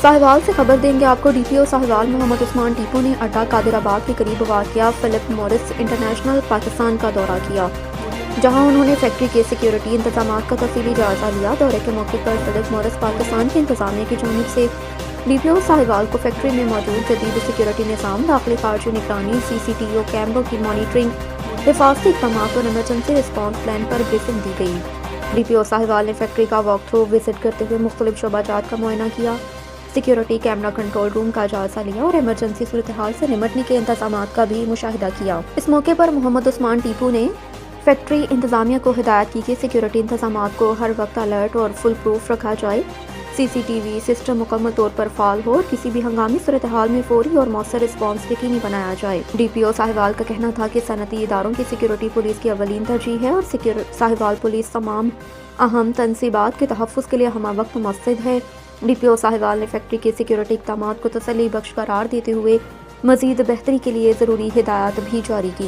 साहिवाल से खबर देंगे आपको। डीपीओ साहिवाल मोहम्मद उस्मान टीपू ने अड्डा कादिराबाद के करीब वाक़िया फिलिप मॉरिस इंटरनेशनल पाकिस्तान का दौरा किया, जहां उन्होंने फैक्ट्री के सिक्योरिटी इंतजाम का तफसीली जायजा लिया। दौरे के मौके पर फिलिप मॉरिस पाकिस्तान की इंतजामिया की जानिब से डीपीओ साहिवाल को फैक्ट्री में मौजूद जदीद सिक्योरिटी निज़ाम, दाखिली खारजी निगरानी, CCTV कैमरों की मॉनिटरिंग, हिफाजती इक़दाम और इमरजेंसी रिस्पॉन्स प्लान पर ब्रीफिंग दी गई। डीपीओ साहिवाल ने फैक्ट्री का वॉक थ्रू विजिट करते हुए मुख्तलिफ शोबाजात का मुआयना किया, सिक्योरिटी कैमरा कंट्रोल रूम का जायजा लिया और इमरजेंसी सूरत हाल से निपटने के इंतजामात का भी मुशाहिदा किया। इस मौके पर मोहम्मद उस्मान टीपू ने फैक्ट्री इंतजामिया को हिदायत की कि सिक्योरिटी इंतजामात को हर वक्त अलर्ट और फुल प्रूफ रखा जाए, CCTV सिस्टम मुकम्मल तौर पर फाल हो और किसी भी हंगामी सूरत हाल में फौरी और मौसर रिस्पॉन्स यकीनी बनाया जाए। डीपीओ साहिवाल का कहना था कि सनती इदारों की सिक्योरिटी पुलिस की अवलीन तरजीह है और साहिवाल पुलिस तमाम अहम तनसीबात के तहफ़्फ़ुज़ के लिए हमा वक्त मुस्तैद है। डीपीओ साहिवाल ने फैक्ट्री के सिक्योरिटी इक़दामात को तसल्ली बख्श करार देते हुए मज़ीद बेहतरी के लिए ज़रूरी हिदायत भी जारी की।